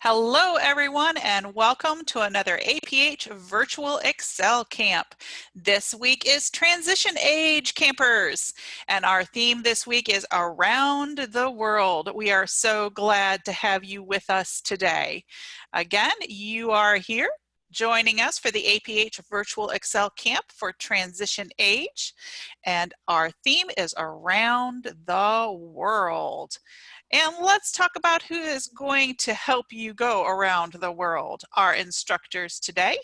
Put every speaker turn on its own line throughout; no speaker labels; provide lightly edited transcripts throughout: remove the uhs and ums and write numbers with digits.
Hello, everyone, and welcome to another APH Virtual Excel Camp. This week is Transition Age Campers, and our theme this week is Around the World. We are so glad to have you with us today. Again, you are here joining us for the APH Virtual Excel Camp for Transition Age, and our theme is Around the World. And let's talk about who is going to help you go around the world. Our instructors today,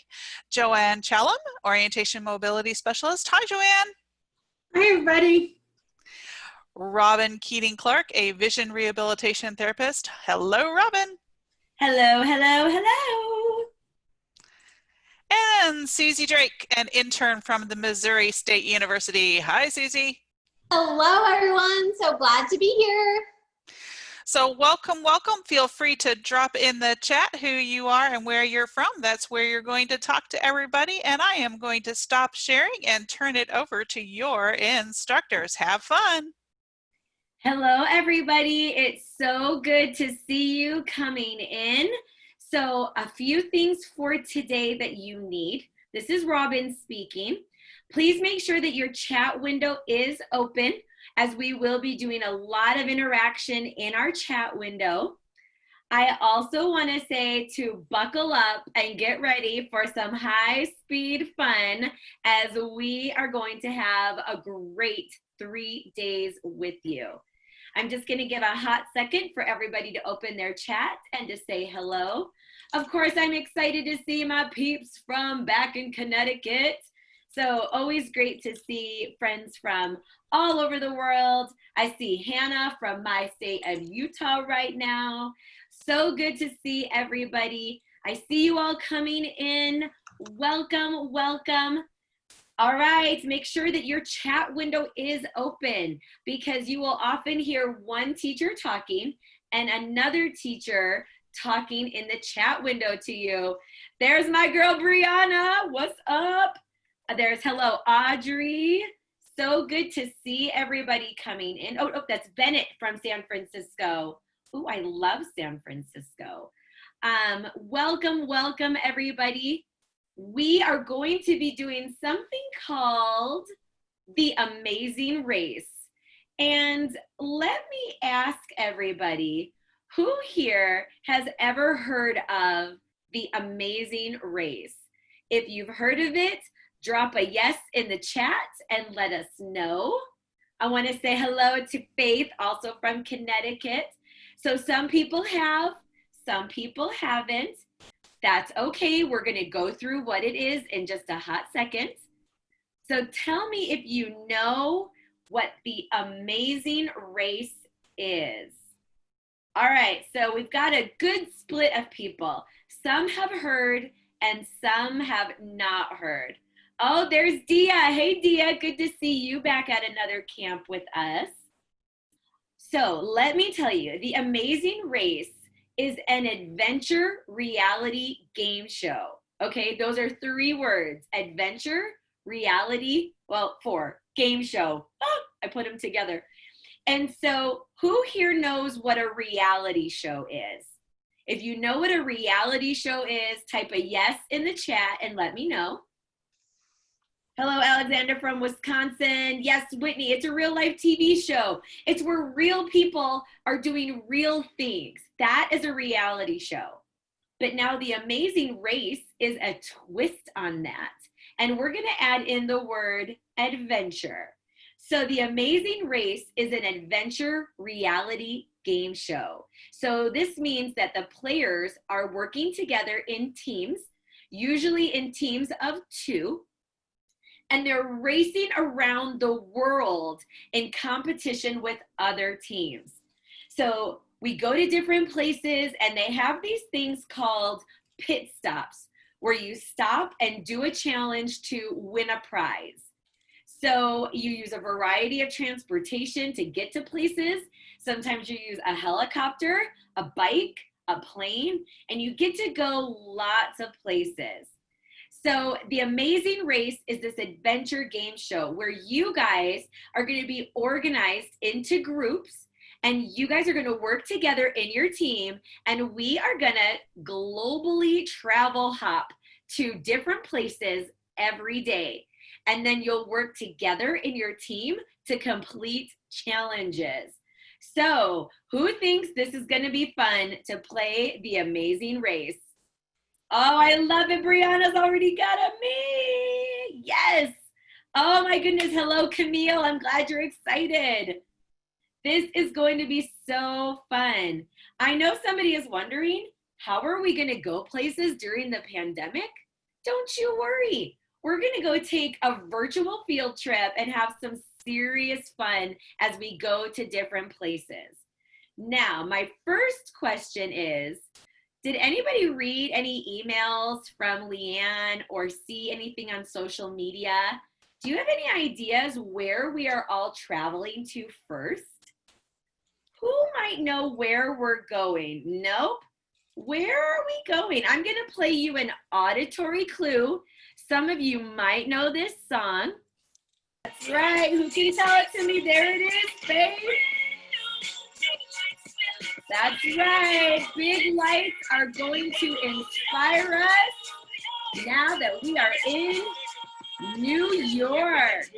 JoAnne Chalom, Orientation Mobility Specialist. Hi, JoAnne.
Hi, everybody.
Robbin Keating Clark, a Vision Rehabilitation Therapist. Hello, Robbin.
Hello, hello, hello.
And Susie Drake, an intern from the Missouri State University. Hi, Susie.
Hello, everyone. So glad to be here.
So welcome, welcome. Feel free to drop in the chat who you are and where you're from. That's where you're going to talk to everybody. And I am going to stop sharing and turn it over to your instructors. Have fun.
Hello, everybody. It's so good to see you coming in. So a few things for today that you need. This is Robbin speaking. Please make sure that your chat window is open, as we will be doing a lot of interaction in our chat window. I also want to say to buckle up and get ready for some high-speed fun, as we are going to have a great 3 days with you. I'm just going to give a hot second for everybody to open their chat and to say hello. Of course, I'm excited to see my peeps from back in Connecticut. So always great to see friends from all over the world. I see Hannah from my state of Utah right now. So good to see everybody. I see you all coming in. Welcome, welcome. All right, make sure that your chat window is open, because you will often hear one teacher talking and another teacher talking in the chat window to you. There's my girl, Brianna. What's up? There's hello, Audrey. So good to see everybody coming in. Oh, that's Bennett from San Francisco. Oh, I love San Francisco. Welcome, welcome, everybody. We are going to be doing something called the Amazing Race. And let me ask everybody, who here has ever heard of the Amazing Race? If you've heard of it, drop a yes in the chat and let us know. I want to say hello to Faith, also from Connecticut. So some people have, some people haven't. That's okay. We're going to go through what it is in just a hot second. So tell me if you know what the Amazing Race is. All right, so we've got a good split of people. Some have heard and some have not heard. Oh, there's Dia. Hey, Dia, good to see you back at another camp with us. So let me tell you, the Amazing Race is an adventure reality game show. Okay, those are 3 words: adventure, reality, well, 4, game show. Oh, I put them together. And so who here knows what a reality show is? If you know what a reality show is, type a yes in the chat and let me know. Hello, Alexander from Wisconsin. Yes, Whitney, it's a real life TV show. It's where real people are doing real things. That is a reality show. But now the Amazing Race is a twist on that. And we're going to add in the word adventure. So the Amazing Race is an adventure reality game show. So this means that the players are working together in teams, usually in teams of 2. And they're racing around the world in competition with other teams. So we go to different places and they have these things called pit stops, where you stop and do a challenge to win a prize. So you use a variety of transportation to get to places. Sometimes you use a helicopter, a bike, a plane, and you get to go lots of places. So the Amazing Race is this adventure game show where you guys are going to be organized into groups, and you guys are going to work together in your team, and we are going to globally travel hop to different places every day. And then you'll work together in your team to complete challenges. So who thinks this is going to be fun to play the amazing race? Oh, I love it. Brianna's already got a me. Yes. Oh my goodness. Hello, Camille. I'm glad you're excited. This is going to be so fun. I know somebody is wondering, how are we going to go places during the pandemic? Don't you worry. We're going to go take a virtual field trip and have some serious fun as we go to different places. Now, my first question is, did anybody read any emails from Leanne or see anything on social media? Do you have any ideas where we are all traveling to first? Who might know where we're going? Nope. Where are we going? I'm going to play you an auditory clue. Some of you might know this song. That's right. Who can tell it to me? There it is, babe. That's right. Big lights are going to inspire us now that we are in New York.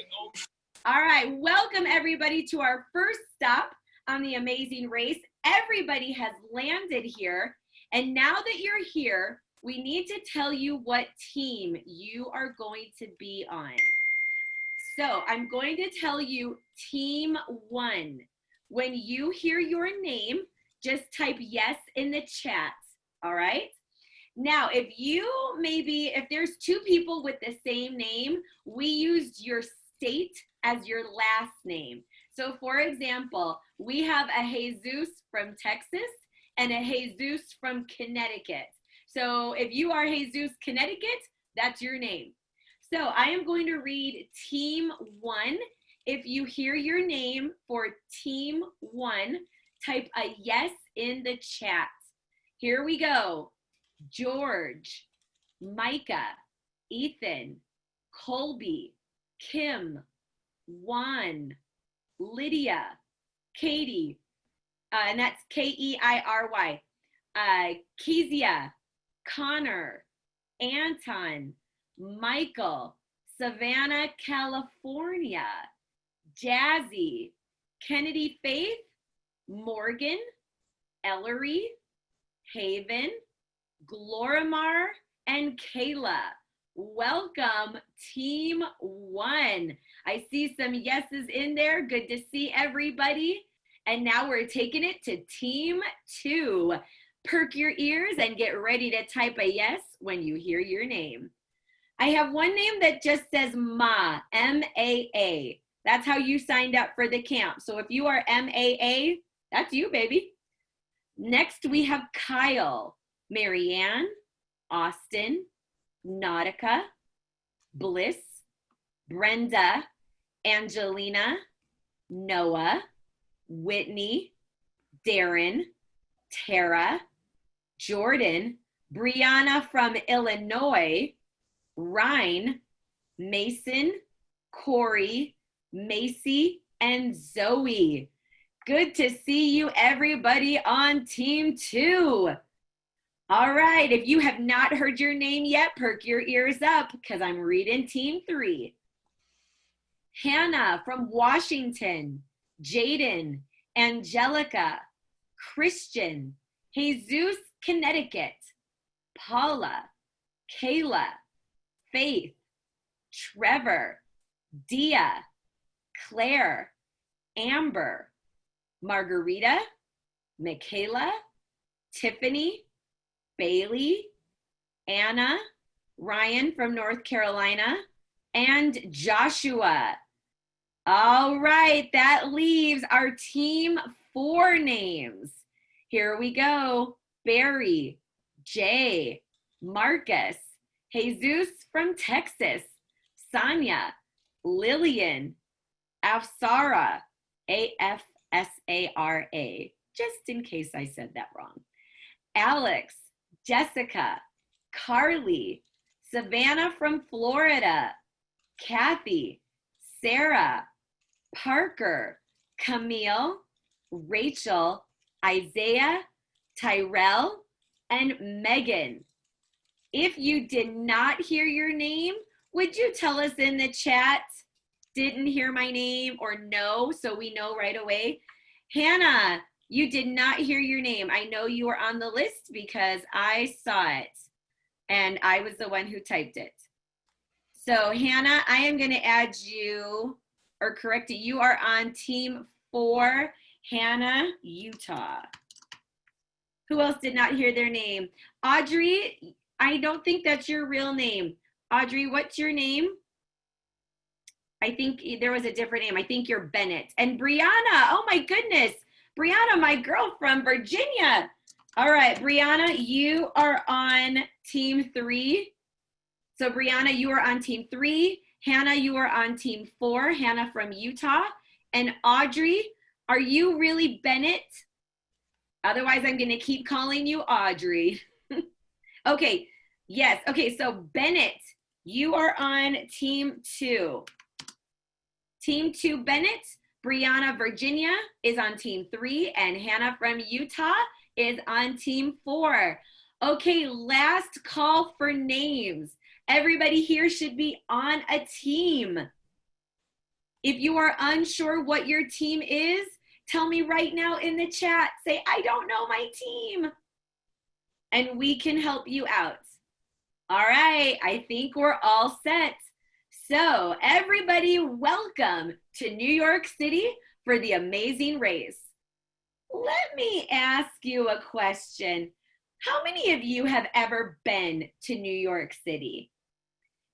All right. Welcome, everybody, to our first stop on the amazing race. Everybody has landed here. And now that you're here, we need to tell you what team you are going to be on. So I'm going to tell you team 1. When you hear your name, just type yes in the chat, all right? Now, if there's 2 people with the same name, we used your state as your last name. So for example, we have a Jesus from Texas and a Jesus from Connecticut. So if you are Jesus Connecticut, that's your name. So I am going to read team 1. If you hear your name for team 1, type a yes in the chat. Here we go. George, Micah, Ethan, Colby, Kim, Juan, Lydia, Katie, and that's Keiry, Kezia, Connor, Anton, Michael, Savannah, California, Jazzy, Kennedy Faith, Morgan, Ellery, Haven, Glorimar, and Kayla. Welcome, team 1. I see some yeses in there. Good to see everybody. And now we're taking it to team 2. Perk your ears and get ready to type a yes when you hear your name. I have one name that just says Ma, M-A-A. That's how you signed up for the camp. So if you are M-A-A, that's you, baby. Next, we have Kyle, Marianne, Austin, Nautica, Bliss, Brenda, Angelina, Noah, Whitney, Darren, Tara, Jordan, Brianna from Illinois, Ryan, Mason, Corey, Macy, and Zoe. Good to see you, everybody, on team 2. All right, if you have not heard your name yet, perk your ears up because I'm reading team 3. Hannah from Washington, Jaden, Angelica, Christian, Jesus, Connecticut, Paula, Kayla, Faith, Trevor, Dia, Claire, Amber, Margarita, Michaela, Tiffany, Bailey, Anna, Ryan from North Carolina, and Joshua. All right, that leaves our team 4 names. Here we go. Barry, Jay, Marcus, Jesus from Texas, Sonia, Lillian, Afsara, A-F-S-A-R-A, just in case I said that wrong. Alex, Jessica, Carly, Savannah from Florida, Kathy, Sarah, Parker, Camille, Rachel, Isaiah, Tyrell, and Megan. If you did not hear your name, would you tell us in the chat, didn't hear my name or no, so we know right away? Hannah, you did not hear your name. I know you are on the list because I saw it and I was the one who typed it. So Hannah, I am going to add you or correct it. You are on team 4, Hannah, Utah. Who else did not hear their name? Audrey, I don't think that's your real name. Audrey, what's your name? I think there was a different name. I think you're Bennett. And Brianna, oh my goodness. Brianna, my girl from Virginia. All right, Brianna, you are on team 3. So Brianna, you are on team 3. Hannah, you are on team 4. Hannah from Utah. And Audrey, are you really Bennett? Otherwise, I'm going to keep calling you Audrey. Okay, yes. Okay, so Bennett, you are on team 2. Team 2, Bennett. Brianna, Virginia is on team 3, and Hannah from Utah is on team 4. Okay, last call for names. Everybody here should be on a team. If you are unsure what your team is, tell me right now in the chat. Say, I don't know my team. And we can help you out. All right, I think we're all set. So everybody, welcome to New York City for the amazing race. Let me ask you a question. How many of you have ever been to New York City?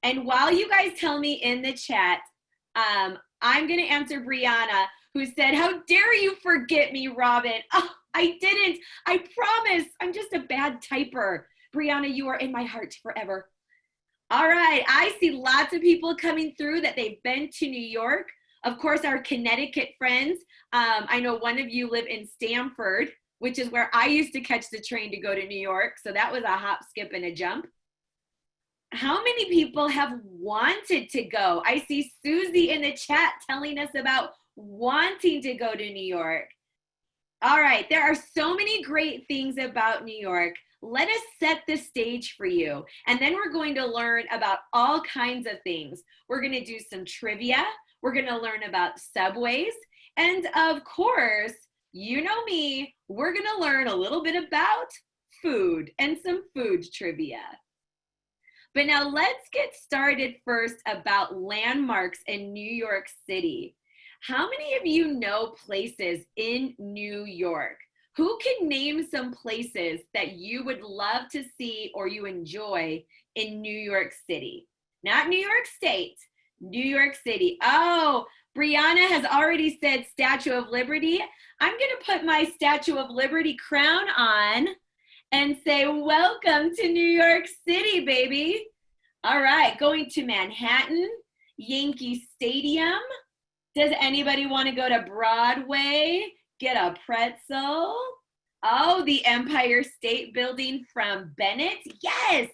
And while you guys tell me in the chat, I'm going to answer Brianna, who said, how dare you forget me, Robbin? Oh, I didn't. I promise. I'm just a bad typer. Brianna, you are in my heart forever. All right. I see lots of people coming through that they've been to New York. Of course, our Connecticut friends. I know one of you live in Stamford, which is where I used to catch the train to go to New York. So that was a hop, skip, and a jump. How many people have wanted to go? I see Susie in the chat telling us about wanting to go to New York. All right, there are so many great things about New York. Let us set the stage for you. And then we're going to learn about all kinds of things. We're going to do some trivia. We're going to learn about subways. And of course, you know me, we're going to learn a little bit about food and some food trivia. But now let's get started first about landmarks in New York City. How many of you know places in New York? Who can name some places that you would love to see or you enjoy in New York City? Not New York State, New York City. Oh, Brianna has already said Statue of Liberty. I'm going to put my Statue of Liberty crown on and say, welcome to New York City, baby. All right, going to Manhattan, Yankee Stadium. Does anybody want to go to Broadway? Get a pretzel? Oh, the Empire State Building from Bennett? Yes,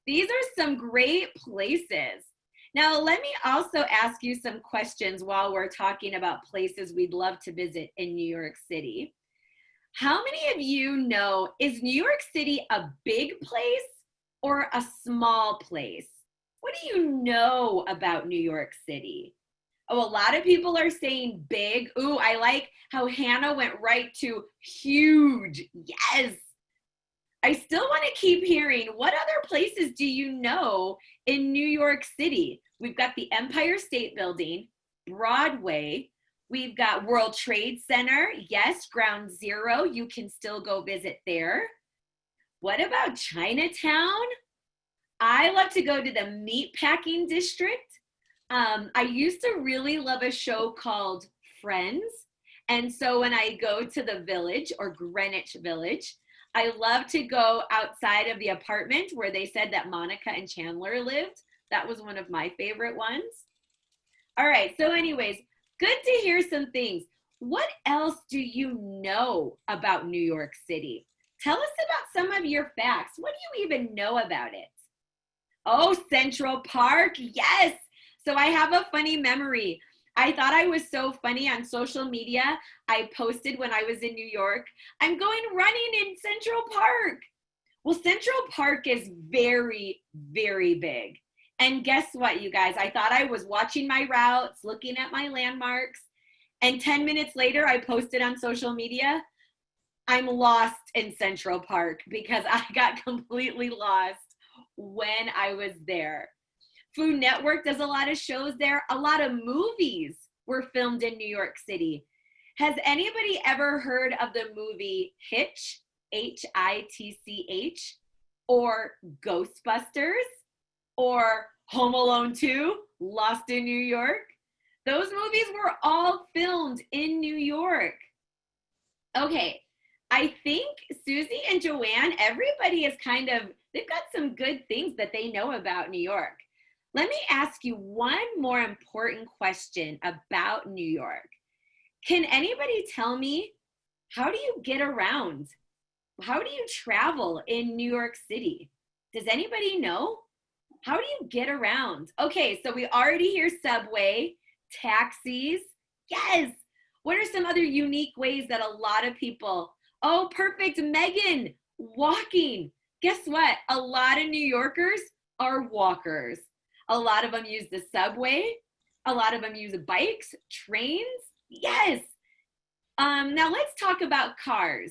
these are some great places. Now, let me also ask you some questions while we're talking about places we'd love to visit in New York City. How many of you know, is New York City a big place or a small place? What do you know about New York City? Oh, a lot of people are saying big. Ooh, I like how Hannah went right to huge. Yes. I still want to keep hearing, what other places do you know in New York City? We've got the Empire State Building, Broadway. We've got World Trade Center. Yes, Ground Zero. You can still go visit there. What about Chinatown? I love to go to the Meatpacking District. I used to really love a show called Friends. And so when I go to the Village or Greenwich Village, I love to go outside of the apartment where they said that Monica and Chandler lived. That was one of my favorite ones. All right, so anyways, good to hear some things. What else do you know about New York City? Tell us about some of your facts. What do you even know about it? Oh, Central Park, yes. So I have a funny memory. I thought I was so funny on social media. I posted when I was in New York, I'm going running in Central Park. Well, Central Park is very, very big. And guess what, you guys? I thought I was watching my routes, looking at my landmarks. And 10 minutes later, I posted on social media, I'm lost in Central Park because I got completely lost when I was there. Food Network does a lot of shows there. A lot of movies were filmed in New York City. Has anybody ever heard of the movie Hitch, Hitch, or Ghostbusters, or Home Alone 2, Lost in New York? Those movies were all filmed in New York. Okay, I think Susie and JoAnne, everybody is they've got some good things that they know about New York. Let me ask you one more important question about New York. Can anybody tell me, how do you get around? How do you travel in New York City? Does anybody know? How do you get around? Okay, so we already hear subway, taxis. Yes. What are some other unique ways that a lot of people, oh, perfect, Megan, walking. Guess what? A lot of New Yorkers are walkers. A lot of them use the subway. A lot of them use bikes, trains. Yes. Now let's talk about cars.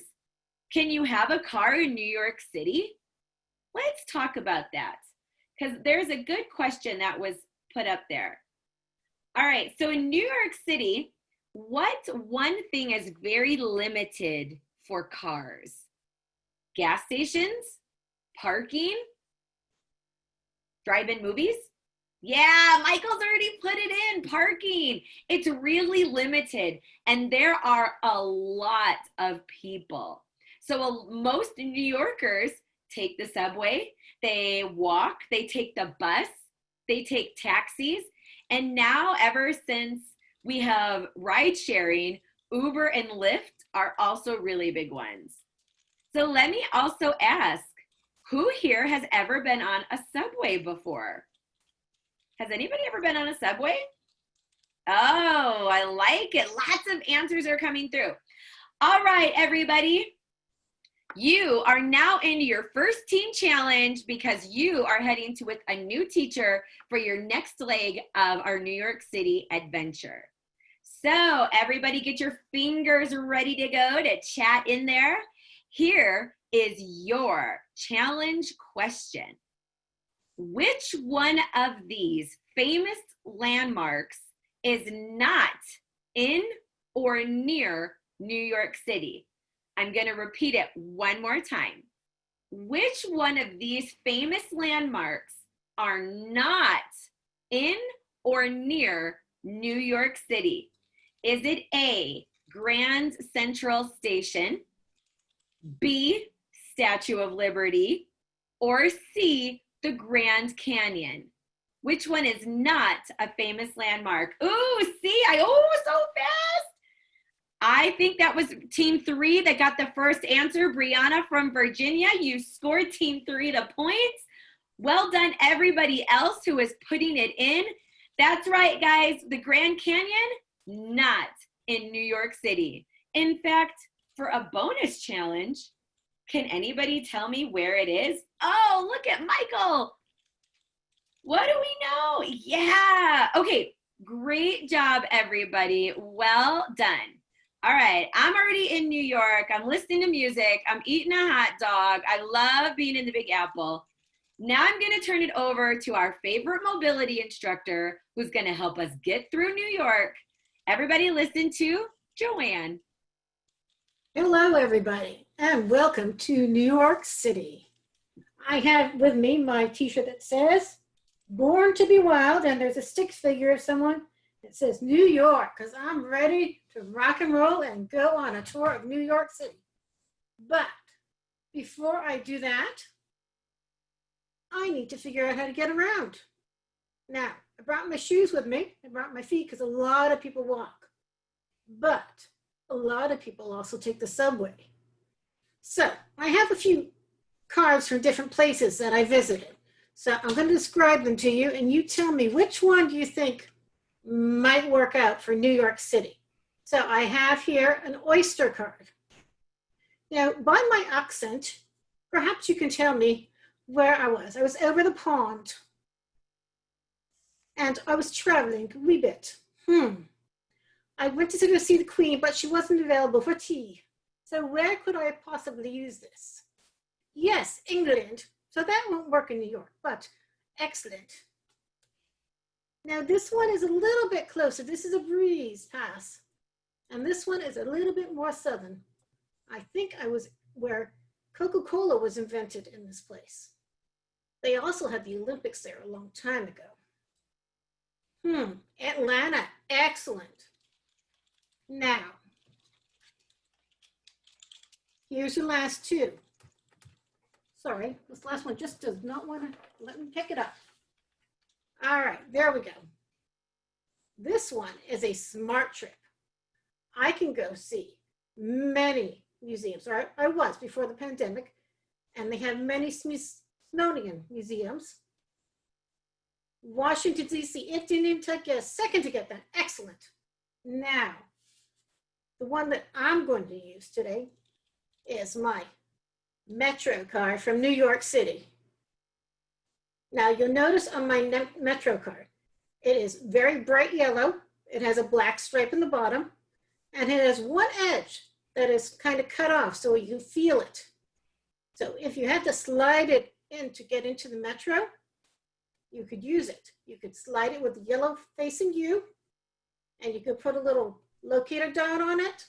Can you have a car in New York City? Let's talk about that, because there's a good question that was put up there. All right, so in New York City, what one thing is very limited for cars? Gas stations? Parking? Drive-in movies? Yeah, Michael's already put it in, parking. It's really limited, and there are a lot of people. So most New Yorkers take the subway, they walk, they take the bus, they take taxis, and now ever since we have ride sharing, Uber and Lyft are also really big ones. So let me also ask, who here has ever been on a subway before? Has anybody ever been on a subway? Oh, I like it. Lots of answers are coming through. All right, everybody. You are now into your first teen challenge because you are heading to with a new teacher for your next leg of our New York City adventure. So everybody get your fingers ready to go to chat in there. Here is your challenge question. Which one of these famous landmarks is not in or near New York City? I'm going to repeat it one more time. Which one of these famous landmarks are not in or near New York City? Is it A, Grand Central Station, B, Statue of Liberty, or C, the Grand Canyon? Which one is not a famous landmark? Ooh, see, so fast. I think that was team 3 that got the first answer. Brianna from Virginia, you scored team 3 the points. Well done, everybody else who is putting it in. That's right, guys. The Grand Canyon, not in New York City. In fact, for a bonus challenge, can anybody tell me where it is? Oh, look at Michael. What do we know? Yeah. Okay, great job, everybody. Well done. All right, I'm already in New York. I'm listening to music. I'm eating a hot dog. I love being in the Big Apple. Now I'm going to turn it over to our favorite mobility instructor who's going to help us get through New York. Everybody listen to JoAnne.
Hello, everybody, and welcome to New York City. I have with me my t-shirt that says, Born to be Wild, and there's a stick figure of someone that says New York, because I'm ready to rock and roll and go on a tour of New York City. But before I do that, I need to figure out how to get around. Now, I brought my shoes with me. I brought my feet because a lot of people walk. But a lot of people also take the subway. So I have a few cards from different places that I visited. So I'm going to describe them to you, and you tell me which one do you think might work out for New York City. So I have here an Oyster card. Now, by my accent, perhaps you can tell me where I was. I was over the pond, and I was traveling a wee bit. I went to go see the Queen, but she wasn't available for tea. So where could I possibly use this? Yes, England. So that won't work in New York, but excellent. Now this one is a little bit closer. This is a breeze pass. And this one is a little bit more southern. I think I was where Coca-Cola was invented in this place. They also had the Olympics there a long time ago. Atlanta, excellent. Now, here's your last two. Sorry, this last one just does not want to let me pick it up. All right, there we go. This one is a smart trip. I can go see many museums, or I was before the pandemic, and they have many Smithsonian museums. Washington, D.C., it didn't even take you a second to get that. Excellent. Now, the one that I'm going to use today is my Metro card from New York City. Now, you'll notice on my Metro card, it is very bright yellow. It has a black stripe in the bottom, and it has one edge that is kind of cut off so you can feel it. So if you had to slide it in to get into the Metro, you could use it. You could slide it with the yellow facing you, and you could put a little locator dot on it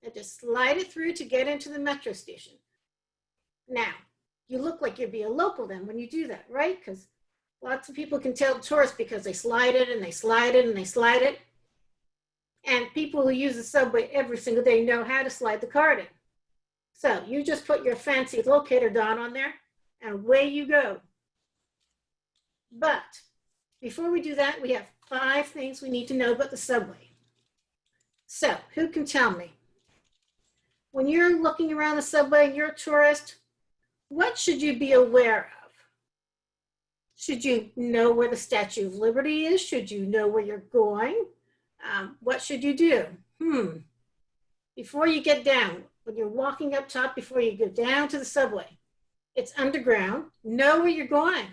and just slide it through to get into the Metro station. Now, you look like you'd be a local then when you do that, right? Because lots of people can tell tourists because they slide it and they slide it and they slide it. And people who use the subway every single day know how to slide the card in. So you just put your fancy locator dot on there and away you go. But before we do that, we have 5 things we need to know about the subway. So who can tell me? When you're looking around the subway and you're a tourist, what should you be aware of? Should you know where the Statue of Liberty is? Should you know where you're going? What should you do? Before you get down, when you're walking up top, before you go down to the subway, it's underground. Know where you're going.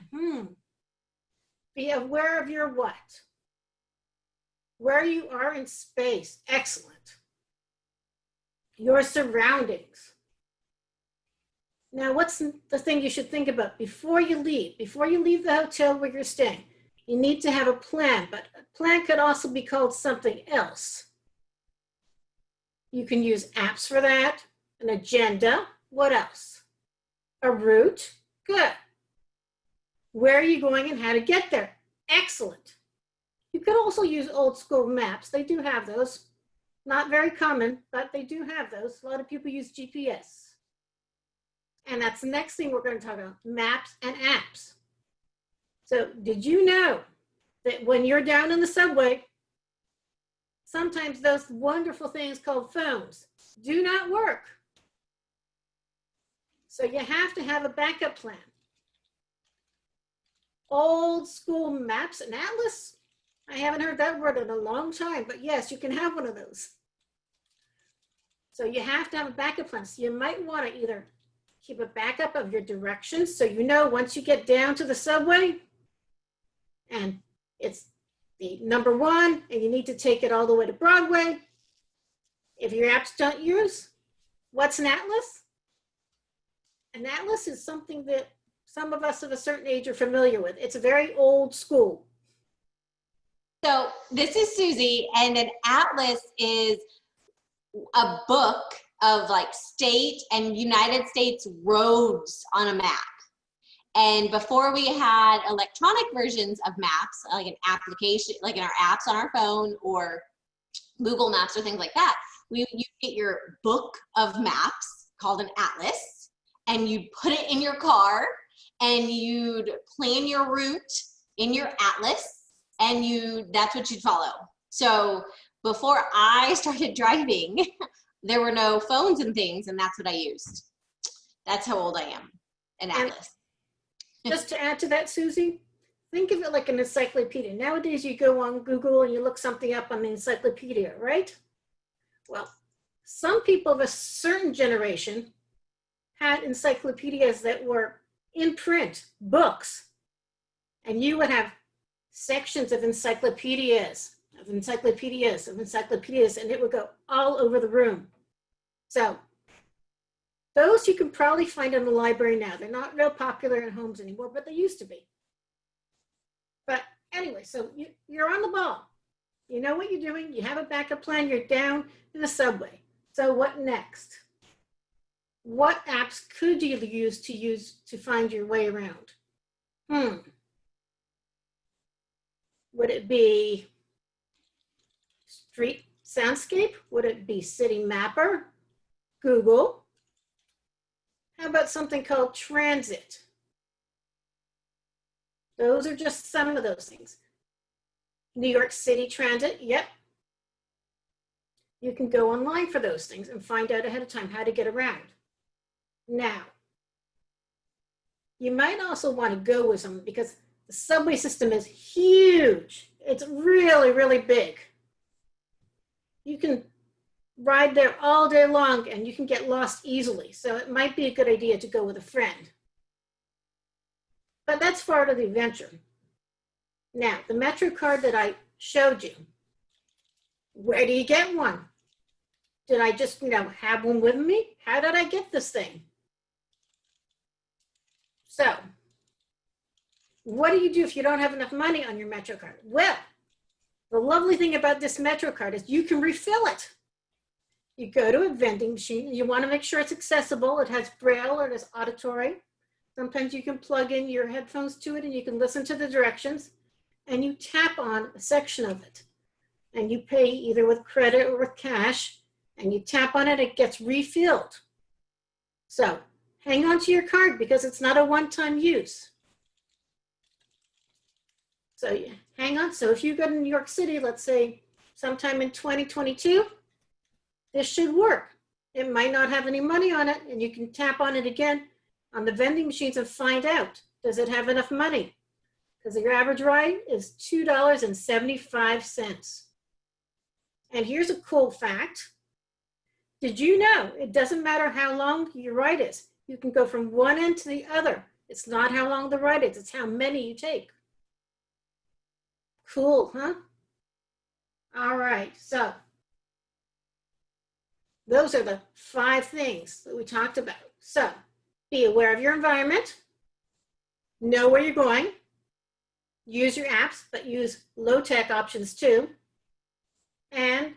Be aware of your what? Where you are in space. Excellent. Your surroundings. Now, what's the thing you should think about before you leave? Before you leave the hotel where you're staying, you need to have a plan, but a plan could also be called something else. You can use apps for that, an agenda. What else? A route. Good. Where are you going and how to get there? Excellent. You could also use old school maps. They do have those. Not very common, but they do have those. A lot of people use GPS. And that's the next thing we're going to talk about, maps and apps. So did you know that when you're down in the subway, sometimes those wonderful things called phones do not work? So you have to have a backup plan. Old school maps and atlas. I haven't heard that word in a long time, but yes, you can have one of those. So you have to have a backup plan. So you might want to either keep a backup of your directions so you know once you get down to the subway and it's the number 1 and you need to take it all the way to Broadway. If your apps don't use, what's an atlas? An atlas is something that some of us of a certain age are familiar with. It's very old school.
So this is Susie, and an atlas is a book of like state and United States roads on a map. And before we had electronic versions of maps, like an application, like in our apps on our phone or Google Maps or things like that, you get your book of maps called an atlas, and you'd put it in your car and you'd plan your route in your atlas, and that's what you'd follow. So before I started driving, there were no phones and things, and that's what I used. That's how old I am, an atlas.
Just to add to that, Susie, think of it like an encyclopedia. Nowadays, you go on Google and you look something up on the encyclopedia, right? Well, some people of a certain generation had encyclopedias that were in print, books, and you would have sections of encyclopedias, and it would go all over the room. So those you can probably find in the library now. They're not real popular in homes anymore, but they used to be. But anyway, so you're on the ball. You know what you're doing. You have a backup plan. You're down in the subway. So what next? What apps could you use to find your way around? Would it be Street Soundscape? Would it be City Mapper? Google? How about something called Transit? Those are just some of those things. New York City Transit, yep. You can go online for those things and find out ahead of time how to get around. Now, you might also want to go with someone because the subway system is huge. It's really, really big. You can ride there all day long and you can get lost easily. So it might be a good idea to go with a friend. But that's part of the adventure. Now, the Metro card that I showed you, where do you get one? Did I just, have one with me? How did I get this thing? So, what do you do if you don't have enough money on your Metro card? Well, the lovely thing about this Metro card is you can refill it. You go to a vending machine, and you want to make sure it's accessible. It has Braille or it has auditory. Sometimes you can plug in your headphones to it and you can listen to the directions, and you tap on a section of it. And you pay either with credit or with cash, and you tap on it, it gets refilled. So hang on to your card because it's not a one-time use. So hang on. So if you go to New York City, let's say sometime in 2022, this should work. It might not have any money on it, and you can tap on it again on the vending machines and find out, does it have enough money? Because your average ride is $2.75. And here's a cool fact. Did you know it doesn't matter how long your ride is? You can go from one end to the other. It's not how long the ride is, it's how many you take. Cool, huh? All right, so those are the 5 things that we talked about. So be aware of your environment, know where you're going, use your apps, but use low-tech options too, and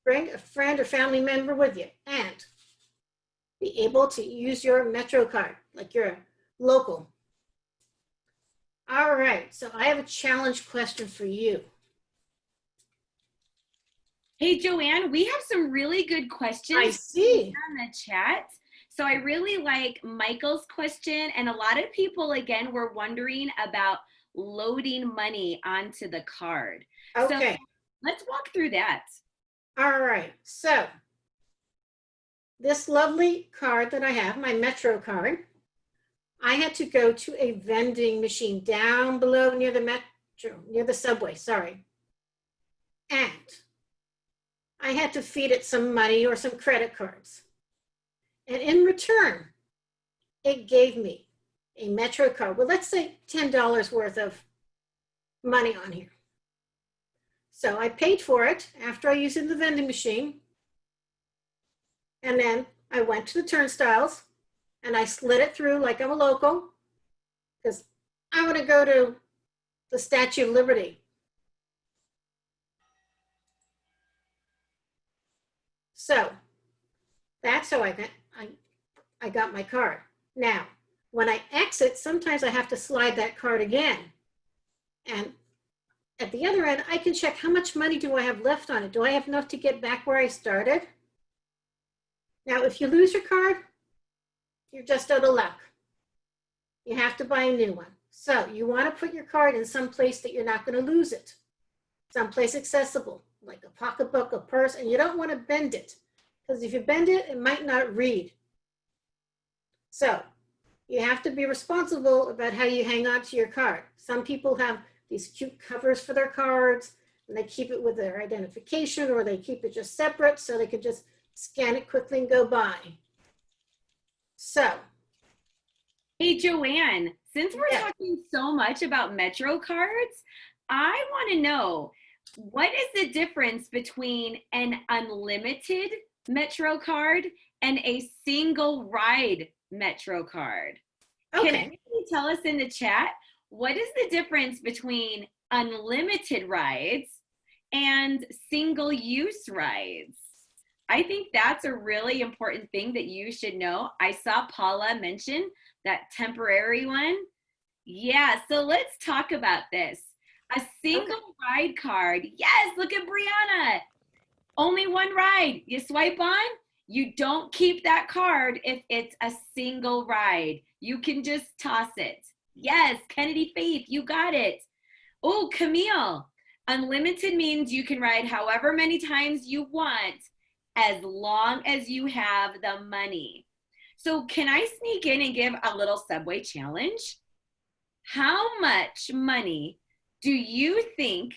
bring a friend or family member with you, and be able to use your Metro card like you're a local. All right, so I have a challenge question for you.
Hey, JoAnne, we have some really good questions.
I see.
On the chat. So I really like Michael's question, and a lot of people, again, were wondering about loading money onto the card.
Okay.
So let's walk through that.
All right, so this lovely card that I have, my Metro card, I had to go to a vending machine down below near the Metro, near the subway, sorry. And I had to feed it some money or some credit cards. And in return, it gave me a Metro card, well, let's say $10 worth of money on here. So I paid for it after I used it in the vending machine. And then I went to the turnstiles and I slid it through like I'm a local because I want to go to the Statue of Liberty. So that's how I got my card. Now, when I exit, sometimes I have to slide that card again. And at the other end, I can check how much money do I have left on it. Do I have enough to get back where I started? Now, if you lose your card, you're just out of luck. You have to buy a new one. So you want to put your card in some place that you're not going to lose it. Someplace accessible, like a pocketbook, a purse, and you don't want to bend it. Because if you bend it, it might not read. So You have to be responsible about how you hang on to your card. Some people have these cute covers for their cards, and they keep it with their identification, or they keep it just separate so they can just scan it quickly and go by. So,
Hey, JoAnne, since we're
yeah.
talking so much about Metro cards, I want to know, what is the difference between an unlimited Metro card and a single ride Metro card? Can
Okay.
anybody tell us in the chat, what is the difference between unlimited rides and single use rides? I think that's a really important thing that you should know. I saw Paula mention that temporary one. Yeah, so let's talk about this. A single ride card. Yes, look at Brianna. Only one ride. You swipe on, you don't keep that card if it's a single ride. You can just toss it. Yes, Kennedy Faith, you got it. Oh, Camille, unlimited means you can ride however many times you want as long as you have the money. So can I sneak in and give a little Subway challenge? How much money do you think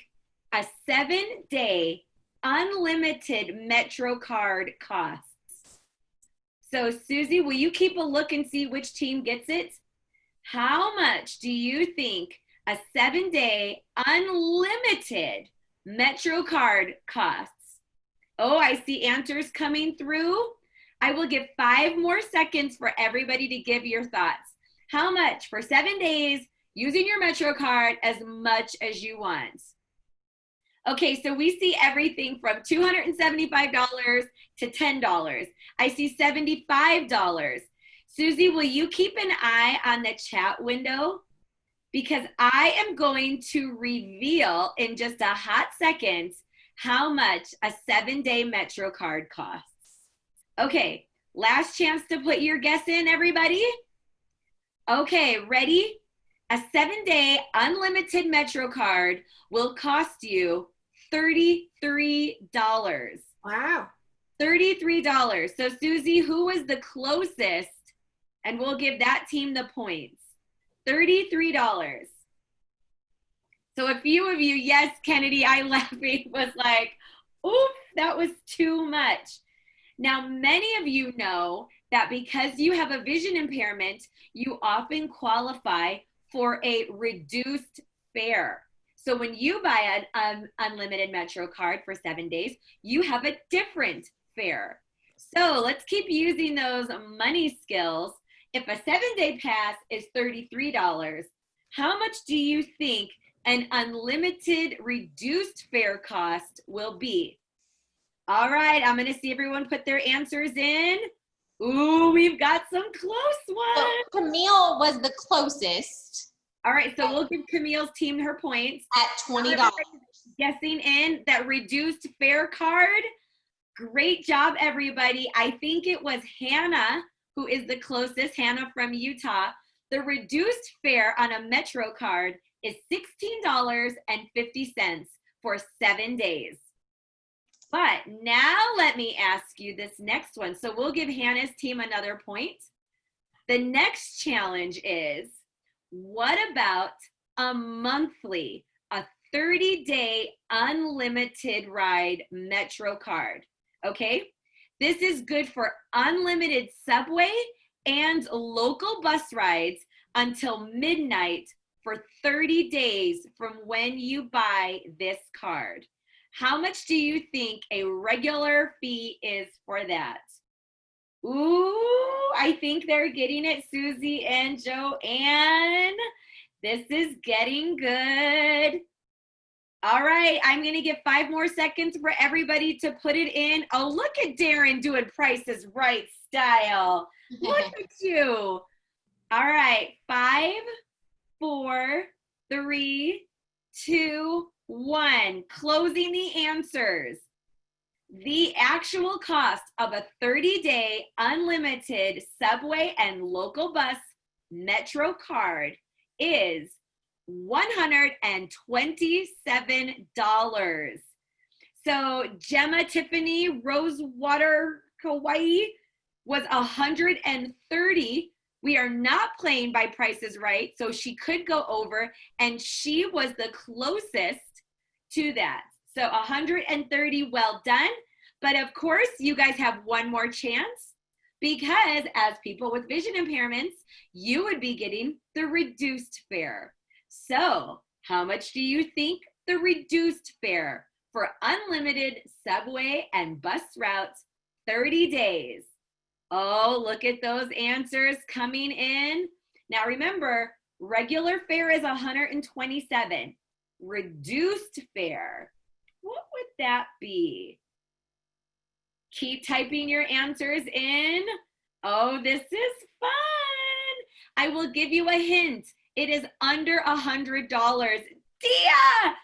a 7-day unlimited Metro card costs? So Susie, will you keep a look and see which team gets it? How much do you think a 7-day unlimited Metro card costs? Oh, I see answers coming through. I will give 5 more seconds for everybody to give your thoughts. How much for 7 days using your Metro card as much as you want? Okay, so we see everything from $275 to $10. I see $75. Susie, will you keep an eye on the chat window? Because I am going to reveal in just a hot second how much a 7-day Metro card costs. Okay, last chance to put your guess in, everybody. Okay, ready? A 7-day unlimited Metro card will cost you $33.
Wow.
$33. So Susie, who was the closest? And we'll give that team the points. $33. So a few of you, yes, Kennedy, I laughing was like, oof, that was too much. Now, many of you know that because you have a vision impairment, you often qualify for a reduced fare. So when you buy an unlimited Metro card for 7 days, you have a different fare. So let's keep using those money skills. If a 7-day pass is $33, how much do you think an unlimited reduced fare cost will be? All right, I'm gonna see everyone put their answers in. Ooh, we've got some close ones.
So Camille was the closest.
All right, so we'll give Camille's team her points.
At $20.
Guessing in that reduced fare card. Great job, everybody. I think it was Hannah who is the closest, Hannah from Utah. The reduced fare on a Metro card is $16.50 for 7 days. But now let me ask you this next one. So we'll give Hannah's team another point. The next challenge is, what about a monthly, a 30-day unlimited ride Metro card? Okay, this is good for unlimited subway and local bus rides until midnight for 30 days from when you buy this card. How much do you think a regular fee is for that? Ooh, I think they're getting it, Susie and JoAnne. This is getting good. All right, I'm gonna give 5 more seconds for everybody to put it in. Oh, look at Darren doing Price is Right style. Look at you. All right, 5, 4, 3, 2, 1. Closing the answers. The actual cost of a 30-day unlimited subway and local bus Metro card is $127. So Gemma Tiffany Rosewater Kauai was $130 We are not playing by Price is Right, so she could go over, and she was the closest to that. So 130, well done. But of course, you guys have one more chance, because as people with vision impairments, you would be getting the reduced fare. So how much do you think the reduced fare for unlimited subway and bus routes, 30 days? Oh, look at those answers coming in. Now remember, regular fare is 127. Reduced fare, what would that be? Keep typing your answers in. Oh, this is fun. I will give you a hint. It is under $100. Dia!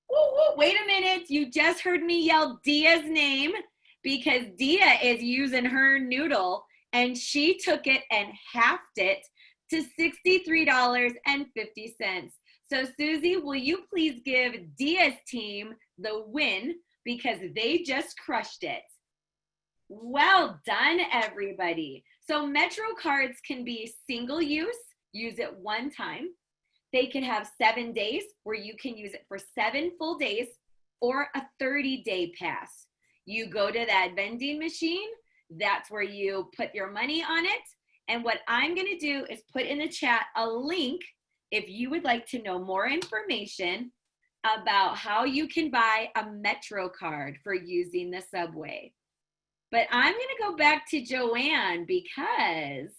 Woo, woo. Wait a minute. You just heard me yell Dia's name, because Dia is using her noodle, and she took it and halved it to $63.50. So Susie, will you please give Dia's team the win, because they just crushed it. Well done, everybody. So Metro cards can be single use, use it one time. They can have 7 days where you can use it for 7 full days, or a 30-day pass. You go to that vending machine, that's where you put your money on it. And what I'm gonna do is put in the chat a link if you would like to know more information about how you can buy a Metro card for using the subway. But I'm gonna go back to JoAnne, because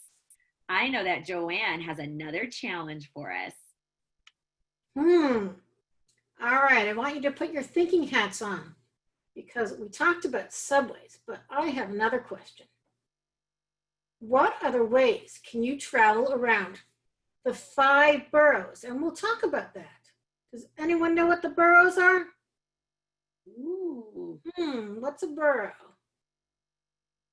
I know that JoAnne has another challenge for us.
All right, I want you to put your thinking hats on, because we talked about subways, but I have another question. What other ways can you travel around the 5 boroughs? And we'll talk about that. Does anyone know what the boroughs are?
Ooh.
What's a borough?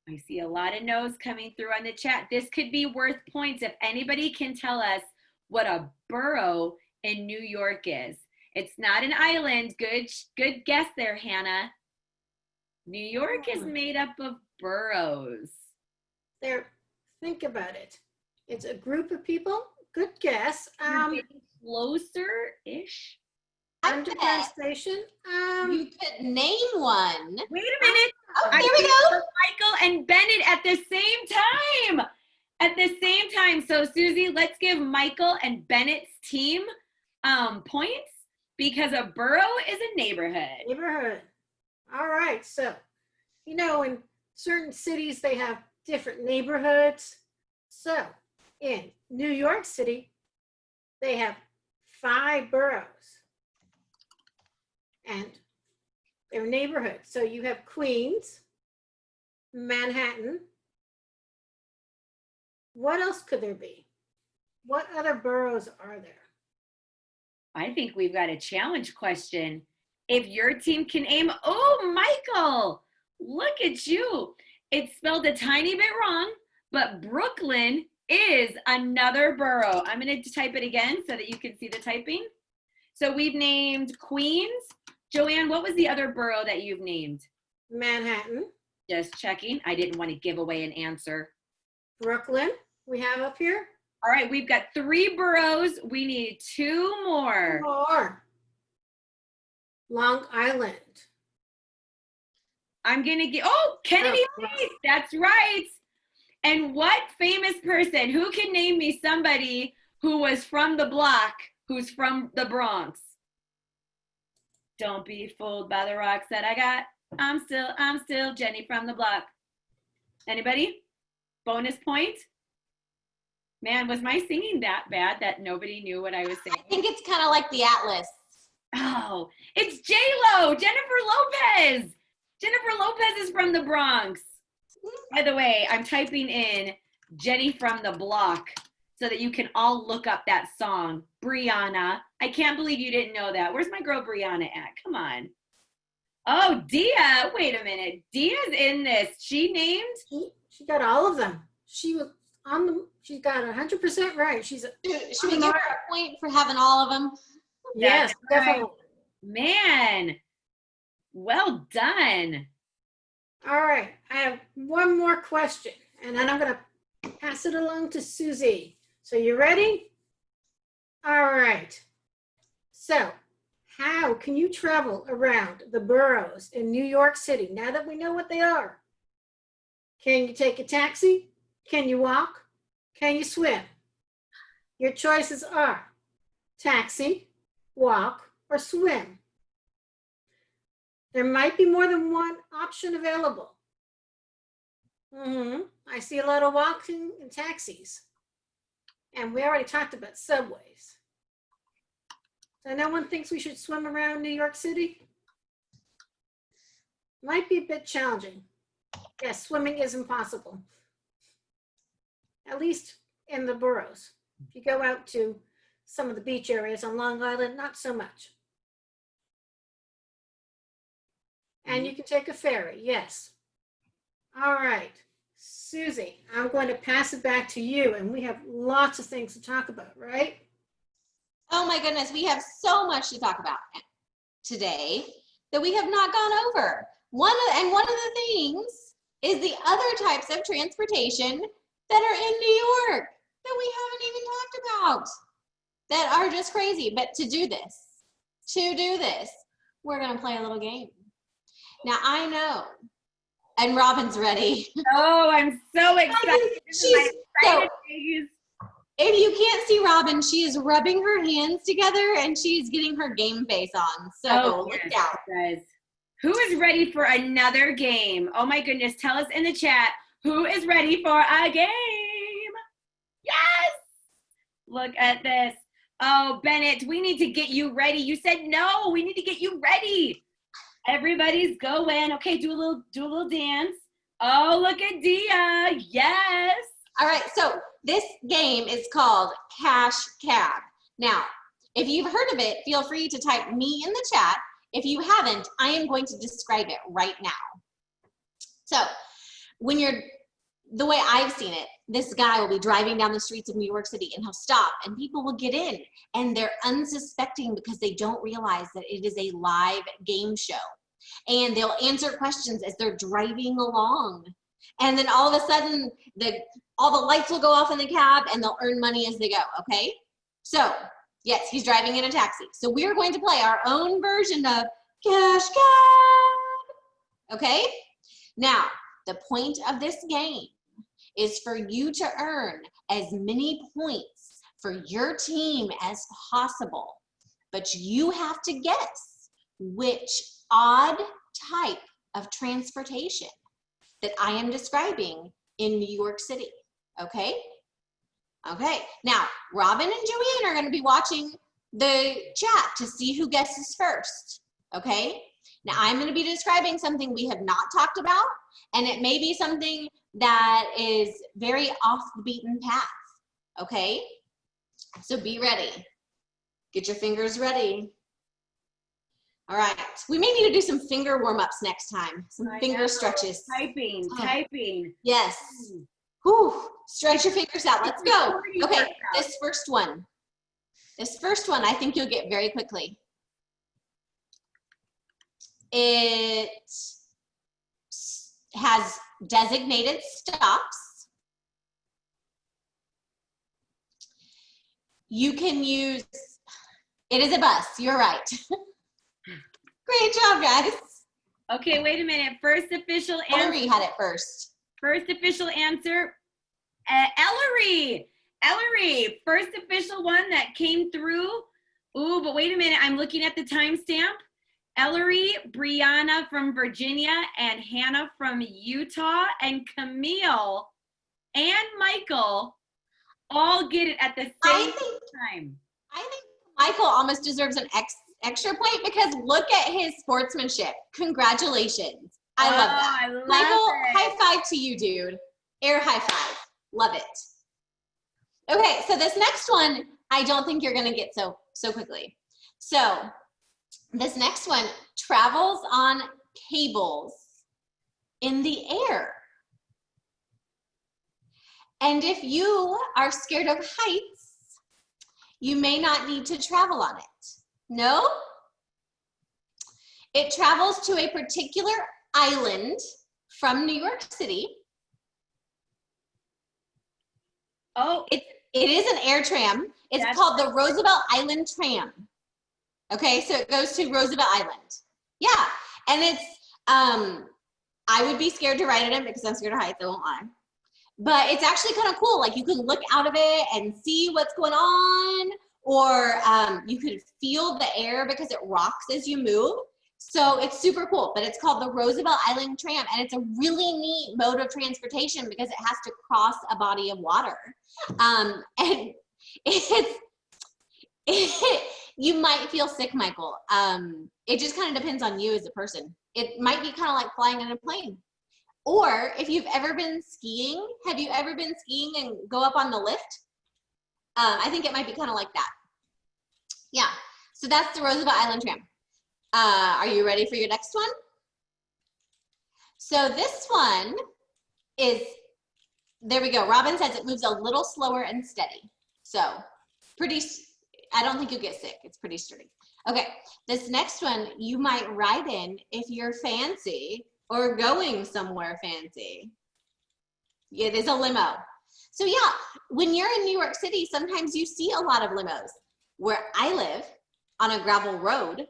I see a lot of no's coming through on the chat. This could be worth points if anybody can tell us what a borough in New York is. It's not an island. Good guess there, Hannah. New York is made up of boroughs.
Think about it. It's a group of people. Good guess.
Closer-ish.
I
station.
You could name one.
Wait a minute.
Oh, there we go.
Michael and Bennett at the same time. At the same time. So Susie, let's give Michael and Bennett's team points, because a borough is a neighborhood.
All right. So, in certain cities, they have different neighborhoods. So in New York City, they have 5 boroughs and their neighborhoods. So you have Queens, Manhattan. What else could there be? What other boroughs are there?
I think we've got a challenge question. If your team can aim, oh, Michael, look at you. It's spelled a tiny bit wrong, but Brooklyn is another borough. I'm going to type it again so that you can see the typing. So we've named Queens. JoAnne, what was the other borough that you've named?
Manhattan.
Just checking. I didn't want to give away an answer.
Brooklyn, we have up here.
All right, we've got 3 boroughs. We need 2 more.
Long Island.
I'm going to get, oh, Kennedy Place. That's right. And what famous person, who can name me somebody who was from the block, who's from the Bronx? Don't be fooled by the rocks that I got. I'm still Jenny from the block. Anybody? Bonus point? Man, was my singing that bad that nobody knew what I was saying?
I think it's kind of like the Atlas.
Oh, it's J-Lo, Jennifer Lopez. Jennifer Lopez is from the Bronx. By the way, I'm typing in Jenny from the block so that you can all look up that song. Brianna. I can't believe you didn't know that. Where's my girl Brianna at? Come on. Oh, Dia. Wait a minute. Dia's in this. She named?
She got all of them. She was on the, she got 100% right. Should
we give her a point for having all of them?
Yes, definitely.
Man, well done.
All right, I have one more question, and then I'm going to pass it along to Susie. So you ready? All right. So how can you travel around the boroughs in New York City now that we know what they are? Can you take a taxi? Can you walk? Can you swim? Your choices are taxi, walk, or swim. There might be more than one option available. I see a lot of walking and taxis. And we already talked about subways. So no one thinks we should swim around New York City? Might be a bit challenging. Yes, swimming is impossible. At least in the boroughs. If you go out to some of the beach areas on Long Island, not so much. And you can take a ferry, yes. All right, Susie, I'm going to pass it back to you, and we have lots of things to talk about, right?
Oh my goodness, we have so much to talk about today that we have not gone over. One of the things is the other types of transportation that are in New York that we haven't even talked about, that are just crazy. But to do this, we're gonna play a little game. Now I know, and Robin's ready.
Oh, I'm so excited.
If you can't see Robbin, she is rubbing her hands together and she's getting her game face on. So look out.
Guys. Who is ready for another game? Oh my goodness, tell us in the chat, who is ready for a game? Yes! Look at this. Oh, Bennett, we need to get you ready. You said no, we need to get you ready. Everybody's going. Okay, do a little dance. Oh, look at Dia. Yes.
All right, so this game is called Cash Cab. Now, if you've heard of it, feel free to type me in the chat. If you haven't, I am going to describe it right now. So, the way I've seen it, this guy will be driving down the streets of New York City and he'll stop and people will get in and they're unsuspecting because they don't realize that it is a live game show. And they'll answer questions as they're driving along. And then all of a sudden, all the lights will go off in the cab and they'll earn money as they go, okay? So, yes, he's driving in a taxi. So we're going to play our own version of Cash Cab, okay? Now, the point of this game is for you to earn as many points for your team as possible. But you have to guess which odd type of transportation that I am describing in New York City, okay? Okay, now Robbin and JoAnne are gonna be watching the chat to see who guesses first, okay? Now I'm gonna be describing something we have not talked about, and it may be something that is very off the beaten path, okay? So be ready. Get your fingers ready. All right, we may need to do some finger warm-ups next time, some finger stretches.
Typing.
Yes. Whew. Stretch your fingers out. Let's go. Okay, this first one I think you'll get very quickly. It has designated stops. You can use, it is a bus, you're right. Great job, guys.
Okay, wait a minute. First official answer.
Ellery had it first.
First official answer, Ellery. Ellery, first official one that came through. Ooh, but wait a minute. I'm looking at the timestamp. Ellery, Brianna from Virginia, and Hannah from Utah, and Camille and Michael all get it at the same time.
I think Michael almost deserves an extra point because look at his sportsmanship. Congratulations. I love that.
I love
Michael,
it.
high five to you, dude. Air high five. Love it. Okay, so this next one, I don't think you're gonna get so quickly. So this next one travels on cables in the air. And if you are scared of heights, you may not need to travel on it. No? It travels to a particular island from New York City.
Oh,
It is an air tram. It's called the Roosevelt Island Tram. Okay, so it goes to Roosevelt Island. Yeah, and it's, I would be scared to ride in it because I'm scared of heights, I won't lie. But it's actually kind of cool. Like you can look out of it and see what's going on, or you could feel the air because it rocks as you move. So it's super cool, but it's called the Roosevelt Island Tram, and it's a really neat mode of transportation because it has to cross a body of water. And you might feel sick, Michael. It just kind of depends on you as a person. It might be kind of like flying in a plane. Or if you've ever been skiing, have you ever been skiing and go up on the lift? I think it might be kind of like that. Yeah, so that's the Roosevelt Island Tram. Are you ready for your next one? So this one is, there we go. Robbin says it moves a little slower and steady. So pretty, I don't think you'll get sick. It's pretty sturdy. Okay, this next one you might ride in if you're fancy or going somewhere fancy. It is a limo. So yeah, when you're in New York City, sometimes you see a lot of limos. Where I live on a gravel road,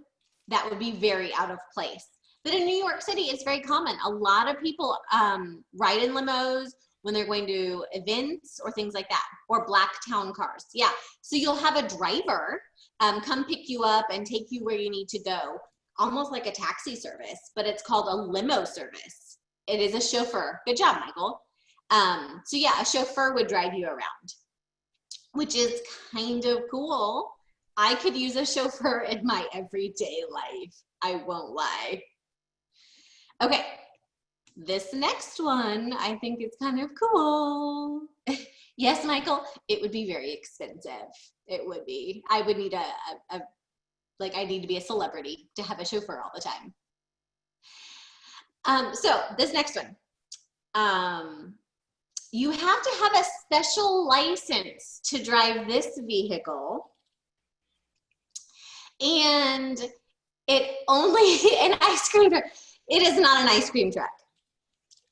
that would be very out of place. But in New York City, it's very common. A lot of people ride in limos when they're going to events or things like that, or black town cars. Yeah, so you'll have a driver come pick you up and take you where you need to go, almost like a taxi service, but it's called a limo service. It is a chauffeur. Good job, Michael. So yeah, a chauffeur would drive you around, which is kind of cool. I could use a chauffeur in my everyday life. I won't lie. Okay, this next one, I think it's kind of cool. Yes, Michael, it would be very expensive. It would be. I would need I need to be a celebrity to have a chauffeur all the time. So this next one, you have to have a special license to drive this vehicle. And it only, an ice cream truck. It is not an ice cream truck.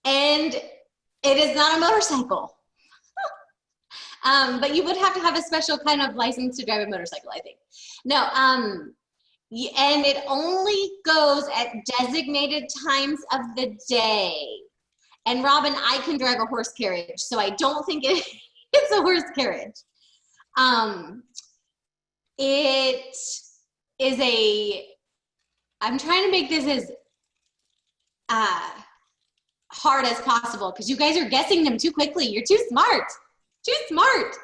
And it is not a motorcycle. But you would have to have a special kind of license to drive a motorcycle, I think. No, and it only goes at designated times of the day. And Robbin, I can drive a horse carriage, so I don't think it's a horse carriage. It is I'm trying to make this as hard as possible because you guys are guessing them too quickly. You're too smart. Too smart.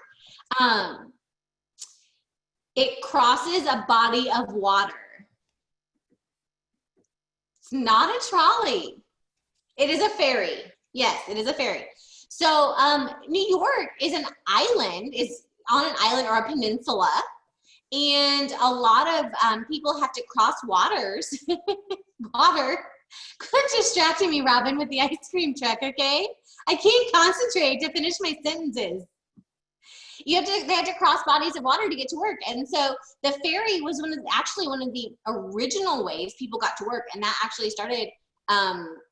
It crosses a body of water. It's not a trolley. It is a ferry. Yes, it is a ferry. So New York is an island, is on an island or a peninsula. And a lot of people have to cross waters. Water. Quit distracting me, Robbin, with the ice cream truck, okay? I can't concentrate to finish my sentences. They have to cross bodies of water to get to work. And so the ferry was actually one of the original ways people got to work. And that actually started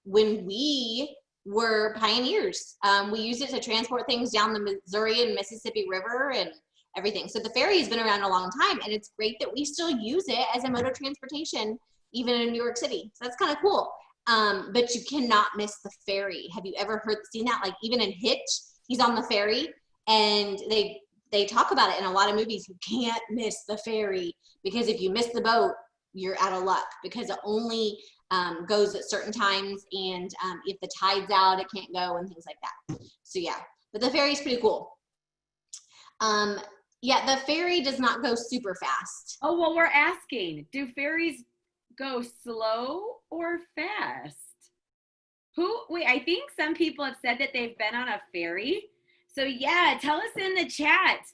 when we were pioneers. We used it to transport things down the Missouri and Mississippi River and everything. So the ferry has been around a long time, and it's great that we still use it as a mode of transportation, even in New York City. So that's kind of cool. But you cannot miss the ferry. Have you ever seen that? Like even in Hitch, he's on the ferry, and they talk about it in a lot of movies. You can't miss the ferry because if you miss the boat, you're out of luck because it only goes at certain times, and if the tide's out, it can't go and things like that. So yeah, but the ferry's pretty cool. Yeah, the ferry does not go super fast.
Oh, well, we're asking, do ferries go slow or fast? Wait, I think some people have said that they've been on a ferry. So yeah, tell us in the chat.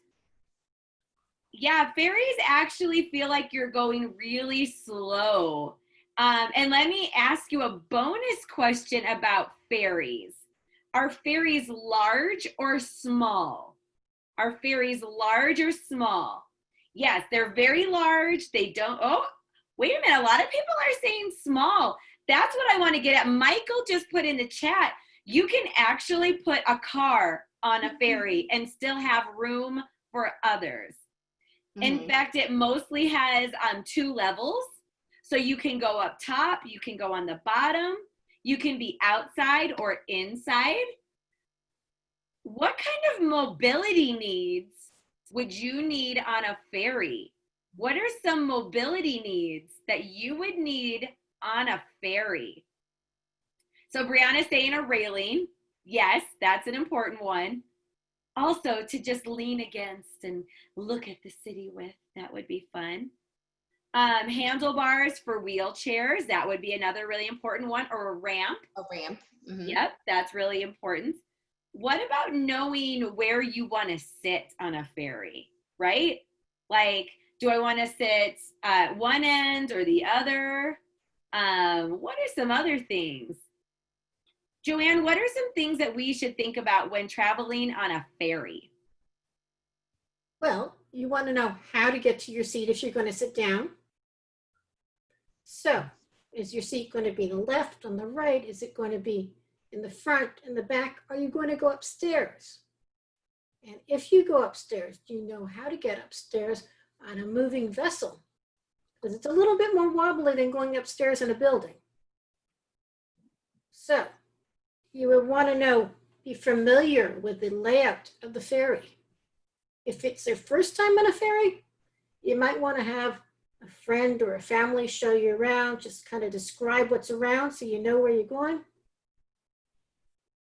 Yeah, ferries actually feel like you're going really slow. And let me ask you a bonus question about ferries. Are ferries large or small? Are ferries large or small? Yes, they're very large. They don't, oh, wait a minute. A lot of people are saying small. That's what I want to get at. Michael just put in the chat, you can actually put a car on a ferry and still have room for others. In fact, it mostly has 2 levels. So you can go up top, you can go on the bottom, you can be outside or inside. What kind of mobility needs would you need on a ferry? What are some mobility needs that you would need on a ferry? So Brianna's saying a railing. Yes, that's an important one. Also, to just lean against and look at the city with, that would be fun. Handlebars for wheelchairs, that would be another really important one, or a ramp.
A ramp.
Yep, that's really important. What about knowing where you want to sit on a ferry, right? Like, do I want to sit at one end or the other? What are some other things? JoAnne, what are some things that we should think about when traveling on a ferry?
Well, you want to know how to get to your seat if you're going to sit down. So, is your seat going to be the left, on the right? Is it going to be in the front, in the back? Are you going to go upstairs? And if you go upstairs, do you know how to get upstairs on a moving vessel? Because it's a little bit more wobbly than going upstairs in a building. So, you would want to be familiar with the layout of the ferry. If it's their first time on a ferry, you might want to have a friend or a family show you around, just kind of describe what's around so you know where you're going.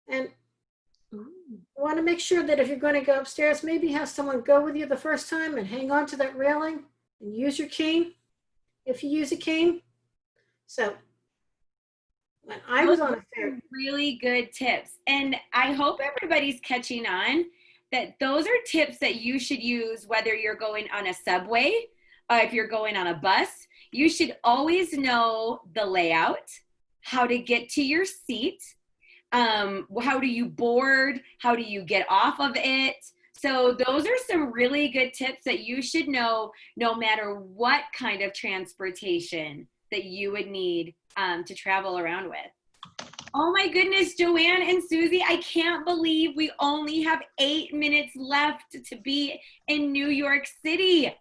And you want to make sure that if you're going to go upstairs, maybe have someone go with you the first time and hang on to that railing and use your cane, if you use a cane. So when I was on a ferry.
Really good tips. And I hope everybody's catching on that those are tips that you should use whether you're going on a subway, if you're going on a bus. You should always know the layout, how to get to your seat, how do you board, how do you get off of it. So those are some really good tips that you should know no matter what kind of transportation that you would need to travel around with. Oh my goodness, JoAnne and Susie, I can't believe we only have 8 minutes left to be in New York City.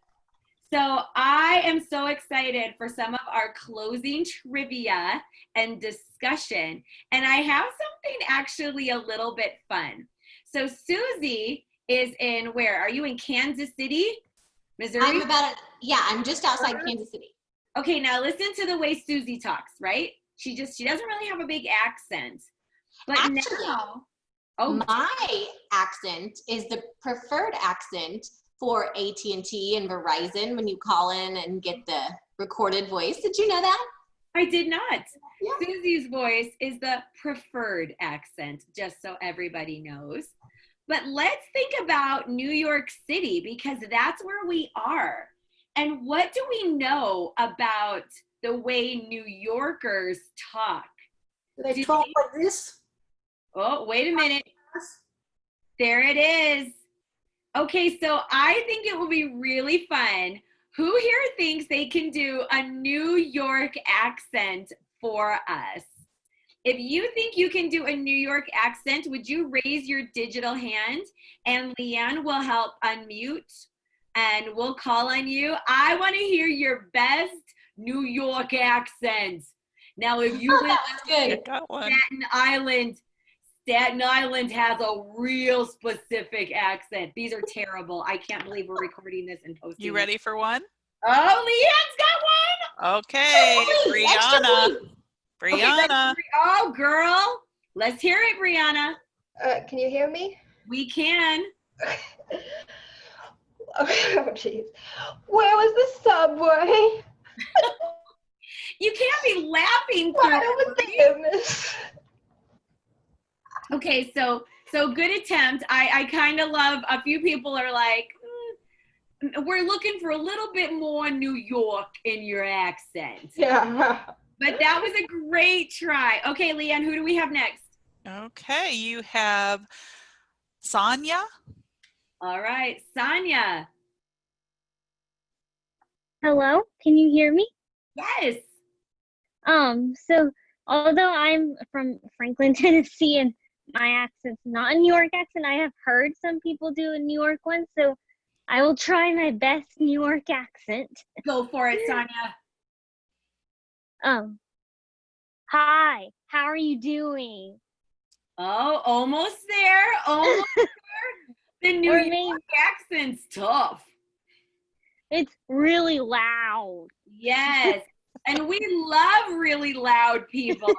So I am so excited for some of our closing trivia and discussion. And I have something actually a little bit fun. So Susie is in where? Are you in Kansas City, Missouri?
I'm just outside Kansas City.
Okay, now listen to the way Susie talks, right? She doesn't really have a big accent. But
actually,
now,
my accent is the preferred accent for AT&T and Verizon when you call in and get the recorded voice. Did you know that?
I did not.
Yeah.
Susie's voice is the preferred accent, just so everybody knows. But let's think about New York City because that's where we are. And what do we know about the way New Yorkers talk?
They talk like this?
Oh, wait a minute. There it is. Okay, so I think it will be really fun. Who here thinks they can do a New York accent for us? If you think you can do a New York accent, would you raise your digital hand and Leanne will help unmute and we'll call on you. I want to hear your best New York accent. Now, if you live in Staten Island has a real specific accent. These are terrible. I can't believe we're recording this and posting.
You ready for one?
Oh, Leanne's got one.
Okay, Brianna. Brianna.
Okay, oh, girl. Let's hear it, Brianna.
Can you hear me?
We can.
Oh, jeez. Where was the subway?
You can't be laughing
Why
through
was the goodness?
Okay, so good attempt. I kind of love, a few people are like, we're looking for a little bit more New York in your accent.
Yeah.
But that was a great try. Okay, Leanne, who do we have next?
Okay, you have Sonia.
All right, Sonia.
Hello, can you hear me?
Yes.
So although I'm from Franklin, Tennessee, and my accent's not a New York accent. I have heard some people do a New York one, so I will try my best New York accent.
Go for it, Sonia.
Hi, how are you doing?
Oh, almost there. Almost there. The New
Or
York accent's tough.
It's really loud.
Yes. And we love really loud people.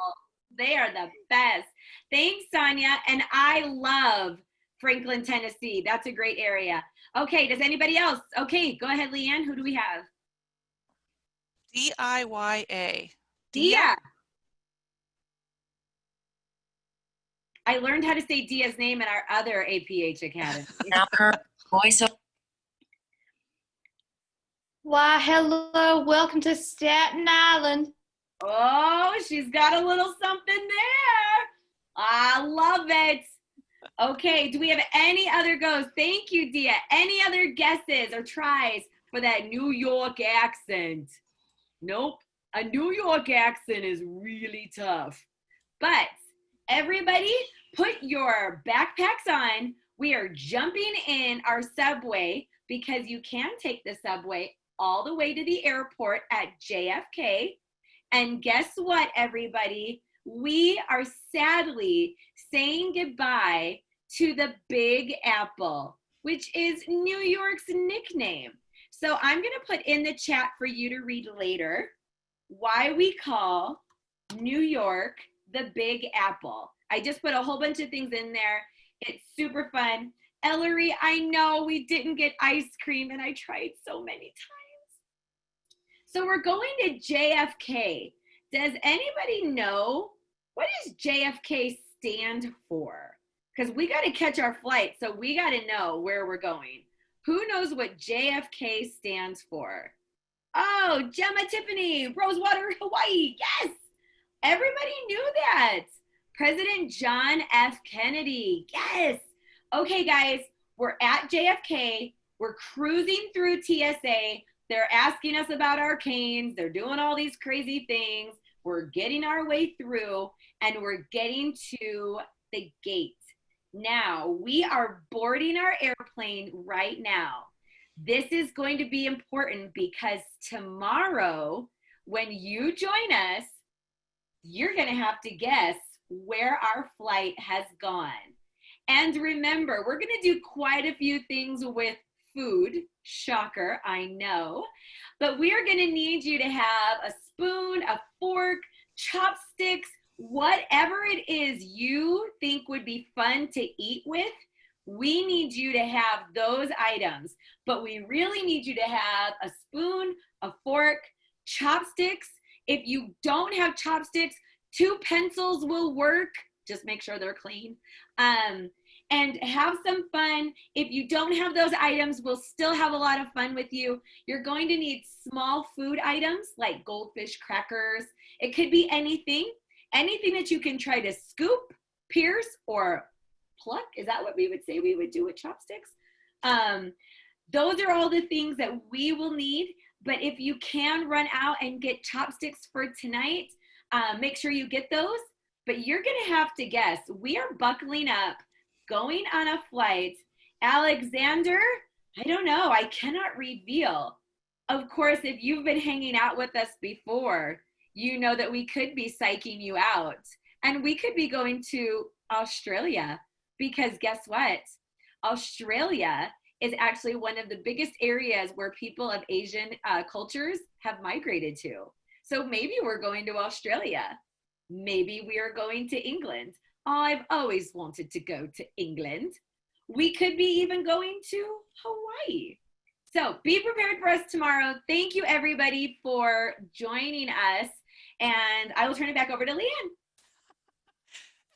They are the best. Thanks, Sonia. And I love Franklin, Tennessee. That's a great area. Okay, does anybody else? Okay, go ahead, Leanne. Who do we have?
DIYA.
Dia. I learned how to say Dia's name in our other APH Academy.
Why, hello, welcome to Staten Island.
Oh, she's got a little something there. I love it. Okay, do we have any other goes? Thank you, Dia. Any other guesses or tries for that New York accent? Nope. A New York accent is really tough. But everybody, put your backpacks on. We are jumping in our subway because you can take the subway all the way to the airport at JFK. And guess what, everybody? We are sadly saying goodbye to the Big Apple, which is New York's nickname. So I'm going to put in the chat for you to read later why we call New York the Big Apple. I just put a whole bunch of things in there. It's super fun. Ellery, I know we didn't get ice cream and I tried so many times. So we're going to JFK. Does anybody know what does JFK stand for? Because we got to catch our flight, so we got to know where we're going. Who knows what JFK stands for? Oh, Gemma Tiffany, Rosewater, Hawaii. Yes, everybody knew that. President John F. Kennedy. Yes. Okay, guys, we're at JFK. We're cruising through TSA. They're asking us about our canes. They're doing all these crazy things. We're getting our way through, and we're getting to the gate. Now, we are boarding our airplane right now. This is going to be important because tomorrow, when you join us, you're going to have to guess where our flight has gone. And remember, we're going to do quite a few things with food. Shocker, I know. But we are going to need you to have a spoon, a fork, chopsticks, whatever it is you think would be fun to eat with. We need you to have those items. But we really need you to have a spoon, a fork, chopsticks. If you don't have chopsticks, 2 pencils will work. Just make sure they're clean. And have some fun. If you don't have those items, we'll still have a lot of fun with you. You're going to need small food items like goldfish crackers. It could be anything that you can try to scoop, pierce, or pluck. Is that what we would say we would do with chopsticks? Those are all the things that we will need. But if you can run out and get chopsticks for tonight, make sure you get those. But you're going to have to guess. We are buckling up, going on a flight. Alexander, I don't know. I cannot reveal. Of course, if you've been hanging out with us before, you know that we could be psyching you out. And we could be going to Australia because guess what? Australia is actually one of the biggest areas where people of Asian cultures have migrated to. So maybe we're going to Australia. Maybe we are going to England. I've always wanted to go to England. We could be even going to Hawaii. So be prepared for us tomorrow. Thank you, everybody, for joining us. And I will turn it back over to Leanne.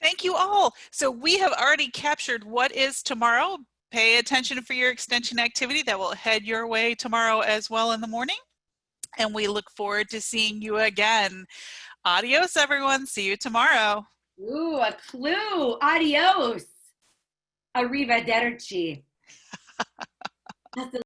Thank you all. So we have already captured what is tomorrow. Pay attention for your extension activity that will head your way tomorrow as well in the morning. And we look forward to seeing you again. Adios, everyone. See you tomorrow.
Ooh, a clue. Adios. Arrivederci. That's